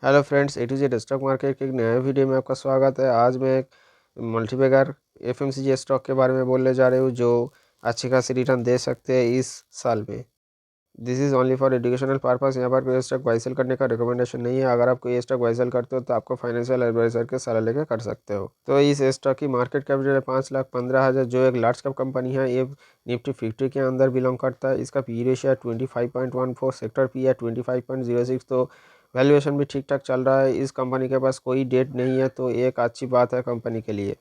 Hello friends, A to Z stock market के एक नए वीडियो में आपका स्वागत है। आज मैं एक मल्टीबैगर एफएमसीजी स्टॉक के बारे में बोलने जा रही हूँ जो अच्छी खासी रिटर्न दे सकते हैं इस साल में। This is only for educational purpose. यहाँ पर कोई स्टॉक बाई सेल करने का रिकमेंडेशन नहीं है। अगर आप कोई स्टॉक बाई सेल करते हो तो आपको फाइनेंशियल एडवाइजर के सलाह लेकर कर सकते हो। तो इस स्टॉक की मार्केट कैपिटल है 5,15,000, जो एक लार्ज कैप कंपनी है। ये निफ्टी 50 के अंदर बिलोंग करता है। इसका पी रेशियो है 25.14, सेक्टर पी है 25.06। तो वैल्यूएशन भी ठीक ठाक चल रहा है। इस कंपनी के पास कोई डेट नहीं है, तो एक अच्छी बात है कंपनी के लिए।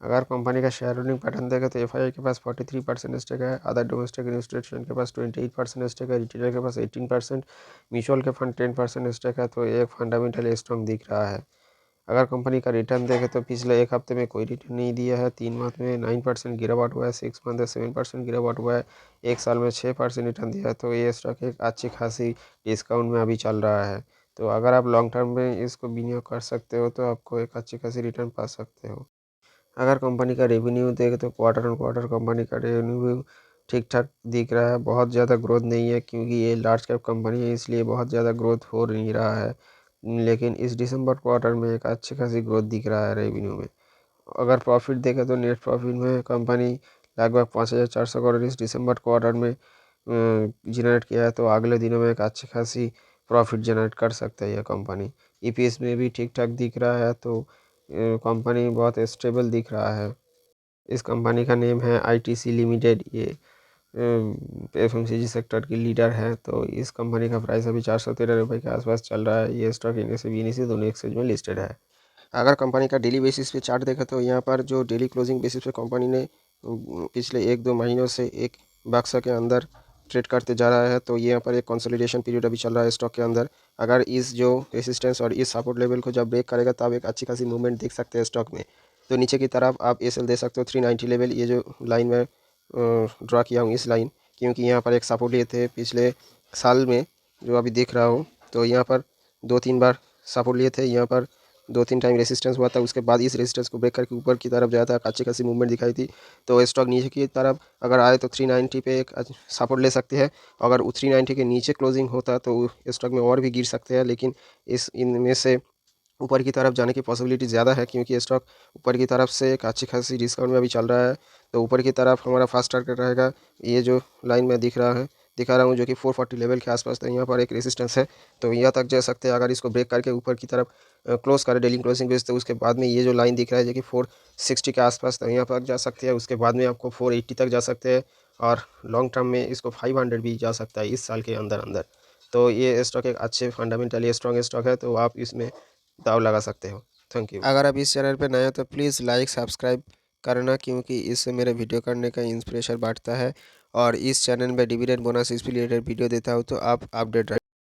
अगर कंपनी का शेयर होल्डिंग पैटर्न देखें तो एफआईआई के पास 43% स्टेक है, अदर डोमेस्टिक इंस्टीट्यूशन के पास 28% स्टेक है, रिटेलर के पास 18%, म्यूचुअल के फंड 10% स्टेक है। तो एक फंडामेंटल स्ट्रॉन्ग दिख रहा है। अगर कंपनी का रिटर्न देखें तो पिछले एक हफ्ते में कोई रिटर्न नहीं दिया है। 3 माह में 9% गिरावट हुआ है, 6 मंथ में 7% गिरावट हुआ है, एक साल में 6% रिटर्न दिया है। तो ये स्टॉक एक अच्छी खासी डिस्काउंट में अभी चल रहा है। तो अगर आप लॉन्ग टर्म में इसको विनियोग कर सकते हो तो आपको एक अच्छी खासी रिटर्न पा सकते हो। अगर कंपनी का रेवेन्यू देखें तो क्वार्टर ऑन क्वार्टर कंपनी का रेवेन्यू ठीक ठाक दिख रहा है। बहुत ज़्यादा ग्रोथ नहीं है क्योंकि ये लार्ज कैप कंपनी है, इसलिए बहुत ज़्यादा ग्रोथ हो नहीं रहा है। लेकिन इस दिसंबर क्वार्टर में एक अच्छी खासी ग्रोथ दिख रहा है रेवेन्यू में। अगर प्रॉफिट देखें तो नेट प्रॉफिट में कंपनी लगभग 5,400 करोड़ इस दिसंबर क्वार्टर में जनरेट किया है। तो अगले दिनों में एक अच्छी खासी प्रॉफिट जनरेट कर सकता है यह कंपनी। ईपीएस में भी ठीक ठाक दिख रहा है। तो कंपनी बहुत स्टेबल दिख रहा है। इस कंपनी का नेम है आईटीसी लिमिटेड। ये एफएमसीजी सेक्टर की लीडर है। तो इस कंपनी का प्राइस अभी 413 रुपये के आसपास चल रहा है। ये स्टॉक इनसे भी इन्हीं दोनों एक्सचेंज में लिस्टेड है। अगर कंपनी का डेली बेसिस पे चार्ट देखा तो यहाँ पर जो डेली क्लोजिंग बेसिस पे कंपनी ने पिछले 1-2 महीनों से एक बक्सा के अंदर ट्रेड करते जा रहा है। तो यहाँ पर एक कंसोलिडेशन पीरियड अभी चल रहा है स्टॉक के अंदर। अगर इस जो रेसिस्टेंस और इस सपोर्ट लेवल को जब ब्रेक करेगा तब एक अच्छी खासी मूवमेंट देख सकते हैं स्टॉक में। तो नीचे की तरफ आप एसएल दे सकते हो 390 लेवल, ये जो लाइन में ड्रा किया हूँ इस लाइन, क्योंकि यहाँ पर एक सपोर्ट लिए थे पिछले साल में जो अभी देख रहा हूँ। तो यहाँ पर 2-3 बार सपोर्ट लिए थे, यहाँ पर 2-3 टाइम रेसिस्टेंस हुआ था। उसके बाद इस रेसिस्टेंस को ब्रेक करके ऊपर की तरफ जाया था, अच्छी खासी मूवमेंट दिखाई थी। तो स्टॉक नीचे की तरफ अगर आए तो 390 पे एक सपोर्ट ले सकते हैं। अगर 390 के नीचे क्लोजिंग होता तो स्टॉक में और भी गिर सकते हैं, लेकिन इनमें से ऊपर की तरफ जाने की पॉसिबिलिटी ज़्यादा है क्योंकि स्टॉक ऊपर की तरफ से एक अच्छी खासी डिस्काउंट में अभी चल रहा है। तो ऊपर की तरफ हमारा फास्ट टारगेट रहेगा ये जो लाइन में दिखा रहा हूँ, जो कि 440 लेवल के आसपास। तो यहाँ पर एक रेसिस्टेंस है, तो यहाँ तक जा सकते हैं। अगर इसको ब्रेक करके ऊपर की तरफ क्लोज करें डेली क्लोजिंग बेस, तो उसके बाद में ये जो लाइन दिख रहा है जो कि 460 के आसपास, तो यहाँ पर जा सकते हैं। उसके बाद में आपको 480 तक जा सकते हैं, और लॉन्ग टर्म में इसको 500 भी जा सकता है इस साल के अंदर अंदर। तो ये स्टॉक एक अच्छे फंडामेंटली स्ट्रॉन्ग स्टॉक है, तो आप इसमें दाव लगा सकते हो। Thank you. अगर आप इस चैनल पर नए हो तो प्लीज़ लाइक सब्सक्राइब करना, क्योंकि इससे मेरे वीडियो करने का इंस्पिरेशन बढ़ता है। और इस चैनल में डिविडेंड बोनस इस रिलेटेड वीडियो देता हूँ, तो आप अपडेट